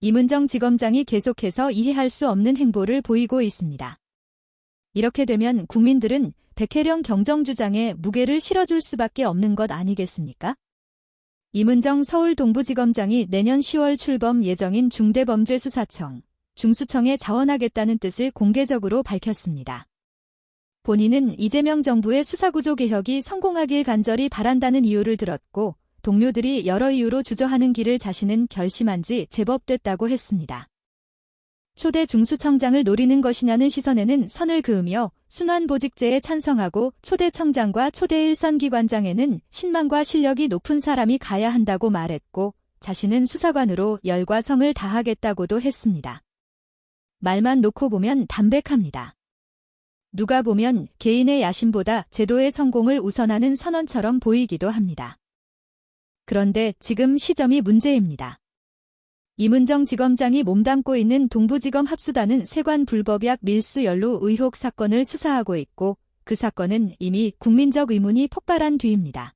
임은정 지검장이 계속해서 이해할 수 없는 행보를 보이고 있습니다. 이렇게 되면 국민들은 백혜령 경정주장에 무게를 실어줄 수밖에 없는 것 아니겠습니까? 임은정 서울 동부지검장이 내년 10월 출범 예정인 중대범죄수사청, 중수청에 자원하겠다는 뜻을 공개적으로 밝혔습니다. 본인은 이재명 정부의 수사구조 개혁이 성공하길 간절히 바란다는 이유를 들었고 동료들이 여러 이유로 주저하는 길을 자신은 결심한 지 제법 됐다고 했습니다. 초대 중수청장을 노리는 것이냐는 시선에는 선을 그으며 순환보직제에 찬성하고 초대 청장과 초대 일선기관장에는 신망과 실력이 높은 사람이 가야 한다고 말했고 자신은 수사관으로 열과 성을 다하겠다고도 했습니다. 말만 놓고 보면 담백합니다. 누가 보면 개인의 야심보다 제도의 성공을 우선하는 선언처럼 보이기도 합니다. 그런데 지금 시점이 문제입니다. 임은정 지검장이 몸담고 있는 동부지검 합수단은 세관 불법약 밀수 연루 의혹 사건을 수사하고 있고 그 사건은 이미 국민적 의문이 폭발한 뒤입니다.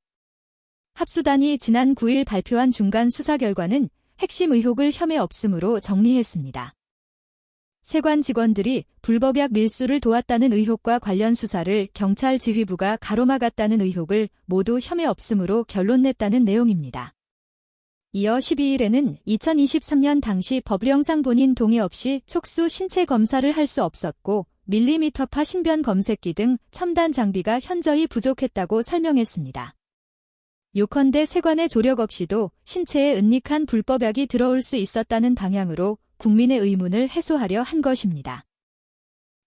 합수단이 지난 9일 발표한 중간 수사 결과는 핵심 의혹을 혐의 없음으로 정리했습니다. 세관 직원들이 불법약 밀수를 도왔다는 의혹과 관련 수사를 경찰 지휘부가 가로막았다는 의혹을 모두 혐의 없음으로 결론냈다는 내용입니다. 이어 12일에는 2023년 당시 법령상 본인 동의 없이 촉수 신체 검사를 할 수 없었고 밀리미터파 신변 검색기 등 첨단 장비가 현저히 부족했다고 설명했습니다. 요컨대 세관의 조력 없이도 신체에 은닉한 불법약이 들어올 수 있었다는 방향으로 국민의 의문을 해소하려 한 것입니다.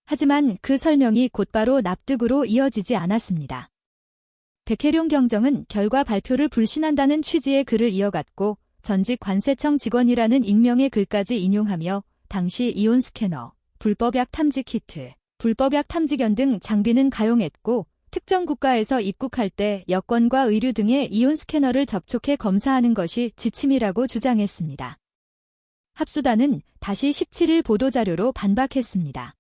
하지만 그 설명이 곧바로 납득으로 이어지지 않았습니다. 백혜룡 경정은 결과 발표를 불신한다는 취지의 글을 이어갔고 전직 관세청 직원이라는 익명의 글까지 인용하며 당시 이온 스캐너, 불법약 탐지 키트, 불법약 탐지견 등 장비는 가용했고 특정 국가에서 입국할 때 여권과 의류 등의 이온 스캐너를 접촉해 검사하는 것이 지침이라고 주장했습니다. 합수단은 다시 17일 보도자료로 반박했습니다.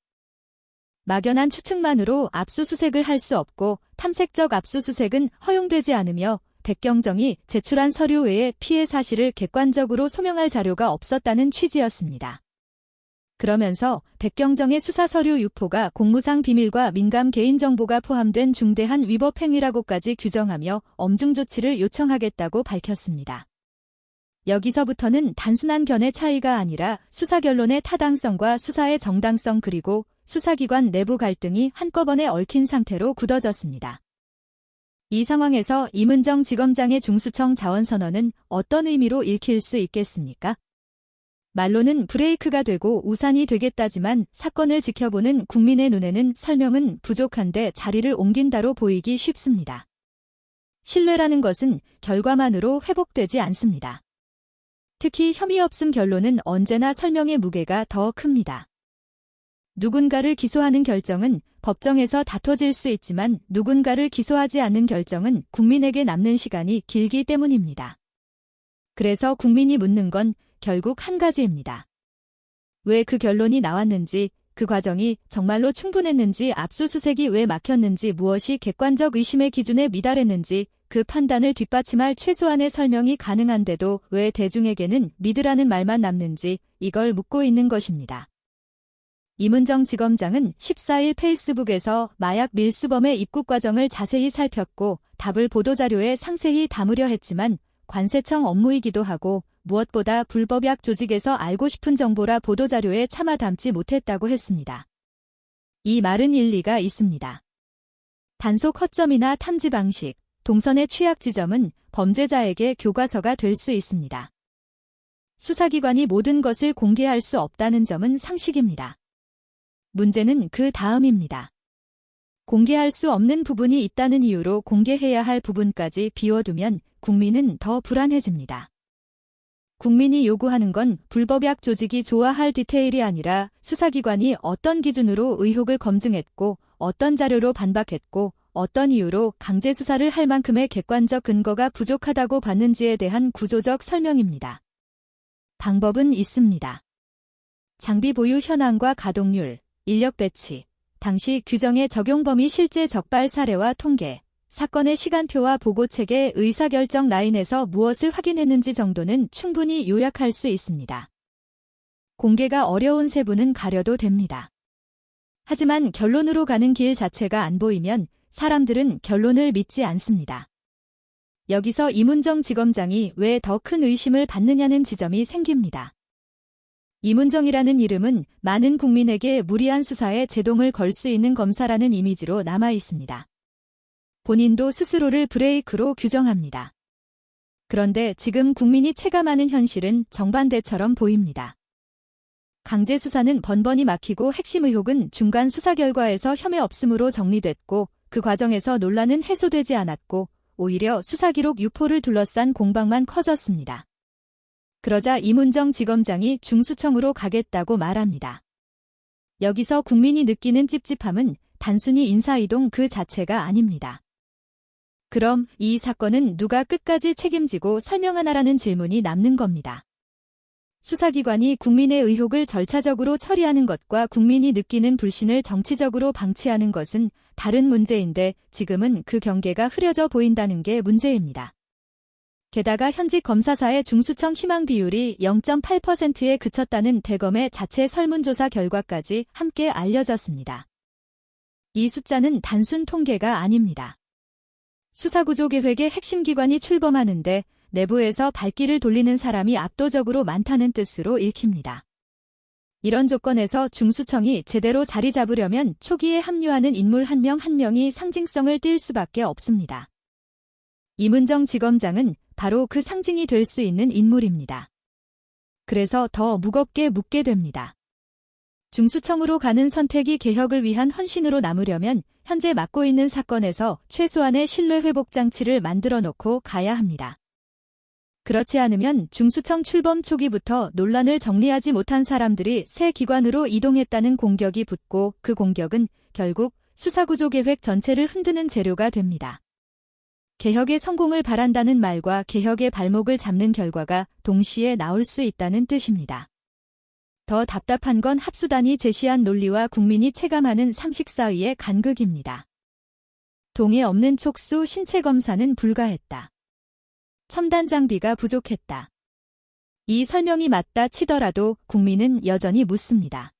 막연한 추측만으로 압수수색을 할 수 없고 탐색적 압수수색은 허용되지 않으며 백경정이 제출한 서류 외에 피해 사실을 객관적으로 소명할 자료가 없었다는 취지였습니다. 그러면서 백경정의 수사 서류 유포가 공무상 비밀과 민감 개인정보가 포함된 중대한 위법 행위라고까지 규정하며 엄중 조치를 요청하겠다고 밝혔습니다. 여기서부터는 단순한 견해 차이가 아니라 수사 결론의 타당성과 수사의 정당성 그리고 수사기관 내부 갈등이 한꺼번에 얽힌 상태로 굳어졌습니다. 이 상황에서 임은정 지검장의 중수청 자원선언은 어떤 의미로 읽힐 수 있겠습니까? 말로는 브레이크가 되고 우산이 되겠다지만 사건을 지켜보는 국민의 눈에는 설명은 부족한데 자리를 옮긴다로 보이기 쉽습니다. 신뢰라는 것은 결과만으로 회복되지 않습니다. 특히 혐의 없음 결론은 언제나 설명의 무게가 더 큽니다. 누군가를 기소하는 결정은 법정에서 다퉈질 수 있지만 누군가를 기소하지 않는 결정은 국민에게 남는 시간이 길기 때문입니다. 그래서 국민이 묻는 건 결국 한 가지입니다. 왜 그 결론이 나왔는지, 그 과정이 정말로 충분했는지, 압수수색이 왜 막혔는지, 무엇이 객관적 의심의 기준에 미달했는지, 그 판단을 뒷받침할 최소한의 설명이 가능한데도 왜 대중에게는 믿으라는 말만 남는지 이걸 묻고 있는 것입니다. 임은정 지검장은 14일 페이스북에서 마약 밀수범의 입국 과정을 자세히 살폈고 답을 보도자료에 상세히 담으려 했지만 관세청 업무이기도 하고 무엇보다 불법약 조직에서 알고 싶은 정보라 보도자료에 차마 담지 못했다고 했습니다. 이 말은 일리가 있습니다. 단속 허점이나 탐지 방식, 동선의 취약 지점은 범죄자에게 교과서가 될 수 있습니다. 수사기관이 모든 것을 공개할 수 없다는 점은 상식입니다. 문제는 그 다음입니다. 공개할 수 없는 부분이 있다는 이유로 공개해야 할 부분까지 비워두면 국민은 더 불안해집니다. 국민이 요구하는 건 불법약 조직이 좋아할 디테일이 아니라 수사기관이 어떤 기준으로 의혹을 검증했고 어떤 자료로 반박했고 어떤 이유로 강제 수사를 할 만큼의 객관적 근거가 부족하다고 봤는지에 대한 구조적 설명입니다. 방법은 있습니다. 장비 보유 현황과 가동률, 인력 배치, 당시 규정의 적용 범위 실제 적발 사례와 통계, 사건의 시간표와 보고체계 의사결정 라인에서 무엇을 확인했는지 정도는 충분히 요약할 수 있습니다. 공개가 어려운 세부는 가려도 됩니다. 하지만 결론으로 가는 길 자체가 안 보이면 사람들은 결론을 믿지 않습니다. 여기서 이문정 지검장이 왜 더 큰 의심을 받느냐는 지점이 생깁니다. 이문정이라는 이름은 많은 국민에게 무리한 수사에 제동을 걸 수 있는 검사라는 이미지로 남아 있습니다. 본인도 스스로를 브레이크로 규정합니다. 그런데 지금 국민이 체감하는 현실은 정반대처럼 보입니다. 강제 수사는 번번이 막히고 핵심 의혹은 중간 수사 결과에서 혐의 없음으로 정리됐고 그 과정에서 논란은 해소되지 않았고 오히려 수사 기록 유포를 둘러싼 공방만 커졌습니다. 그러자 이문정 지검장이 중수청으로 가겠다고 말합니다. 여기서 국민이 느끼는 찝찝함은 단순히 인사이동 그 자체가 아닙니다. 그럼 이 사건은 누가 끝까지 책임지고 설명하나라는 질문이 남는 겁니다. 수사기관이 국민의 의혹을 절차적으로 처리하는 것과 국민이 느끼는 불신을 정치적으로 방치하는 것은 다른 문제인데 지금은 그 경계가 흐려져 보인다는 게 문제입니다. 게다가 현직 검사사의 중수청 희망 비율이 0.8%에 그쳤다는 대검의 자체 설문조사 결과까지 함께 알려졌습니다. 이 숫자는 단순 통계가 아닙니다. 수사구조계획의 핵심 기관이 출범하는데 내부에서 발길을 돌리는 사람이 압도적으로 많다는 뜻으로 읽힙니다. 이런 조건에서 중수청이 제대로 자리 잡으려면 초기에 합류하는 인물 한 명 한 명이 상징성을 띨 수밖에 없습니다. 이문정 지검장은 바로 그 상징이 될 수 있는 인물입니다. 그래서 더 무겁게 묻게 됩니다. 중수청으로 가는 선택이 개혁을 위한 헌신으로 남으려면 현재 맡고 있는 사건에서 최소한의 신뢰 회복 장치를 만들어 놓고 가야 합니다. 그렇지 않으면 중수청 출범 초기부터 논란을 정리하지 못한 사람들이 새 기관으로 이동했다는 공격이 붙고 그 공격은 결국 수사구조계획 전체를 흔드는 재료가 됩니다. 개혁의 성공을 바란다는 말과 개혁의 발목을 잡는 결과가 동시에 나올 수 있다는 뜻입니다. 더 답답한 건 합수단이 제시한 논리와 국민이 체감하는 상식 사이의 간극입니다. 동해 없는 촉수 신체 검사는 불가했다. 첨단 장비가 부족했다. 이 설명이 맞다 치더라도 국민은 여전히 묻습니다.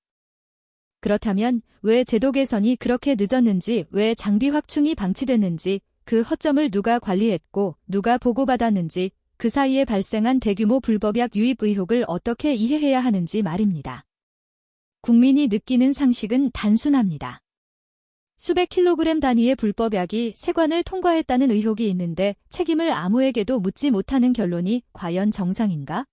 그렇다면 왜 제도 개선이 그렇게 늦었는지, 왜 장비 확충이 방치됐는지, 그 허점을 누가 관리했고 누가 보고받았는지, 그 사이에 발생한 대규모 불법약 유입 의혹을 어떻게 이해해야 하는지 말입니다. 국민이 느끼는 상식은 단순합니다. 수백 킬로그램 단위의 불법약이 세관을 통과했다는 의혹이 있는데 책임을 아무에게도 묻지 못하는 결론이 과연 정상인가?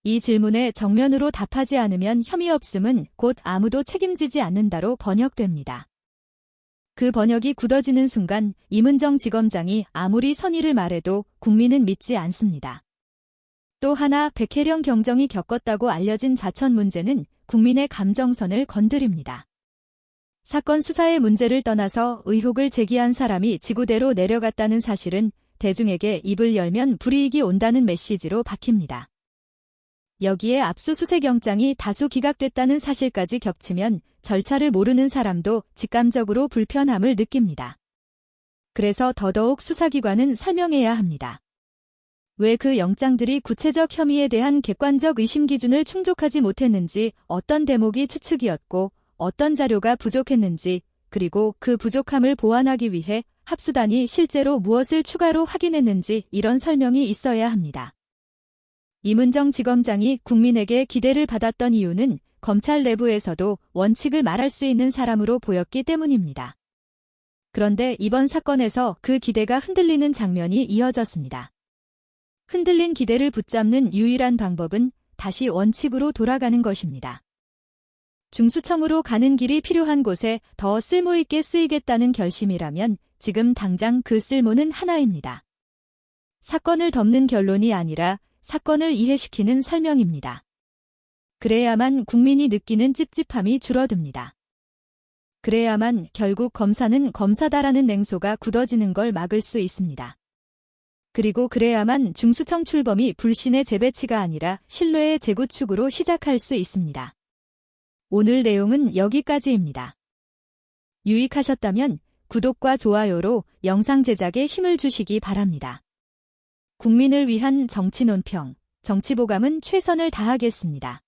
이 질문에 정면으로 답하지 않으면 혐의 없음은 곧 아무도 책임지지 않는다로 번역됩니다. 그 번역이 굳어지는 순간 이문정 지검장이 아무리 선의를 말해도 국민은 믿지 않습니다. 또 하나 백혜령 경정이 겪었다고 알려진 자천 문제는 국민의 감정선을 건드립니다. 사건 수사의 문제를 떠나서 의혹을 제기한 사람이 지구대로 내려갔다는 사실은 대중에게 입을 열면 불이익이 온다는 메시지로 박힙니다. 여기에 압수수색 영장이 다수 기각됐다는 사실까지 겹치면 절차를 모르는 사람도 직감적으로 불편함을 느낍니다. 그래서 더더욱 수사기관은 설명해야 합니다. 왜 그 영장들이 구체적 혐의에 대한 객관적 의심 기준을 충족하지 못했는지, 어떤 대목이 추측이었고 어떤 자료가 부족했는지, 그리고 그 부족함을 보완하기 위해 합수단이 실제로 무엇을 추가로 확인했는지 이런 설명이 있어야 합니다. 이문정 지검장이 국민에게 기대를 받았던 이유는 검찰 내부에서도 원칙을 말할 수 있는 사람으로 보였기 때문입니다. 그런데 이번 사건에서 그 기대가 흔들리는 장면이 이어졌습니다. 흔들린 기대를 붙잡는 유일한 방법은 다시 원칙으로 돌아가는 것입니다. 중수청으로 가는 길이 필요한 곳에 더 쓸모있게 쓰이겠다는 결심이라면 지금 당장 그 쓸모는 하나입니다. 사건을 덮는 결론이 아니라 사건을 이해시키는 설명입니다. 그래야만 국민이 느끼는 찝찝함이 줄어듭니다. 그래야만 결국 검사는 검사다라는 냉소가 굳어지는 걸 막을 수 있습니다. 그리고 그래야만 중수청 출범이 불신의 재배치가 아니라 신뢰의 재구축으로 시작할 수 있습니다. 오늘 내용은 여기까지입니다. 유익하셨다면 구독과 좋아요로 영상 제작에 힘을 주시기 바랍니다. 국민을 위한 정치 논평, 정치보감은 최선을 다하겠습니다.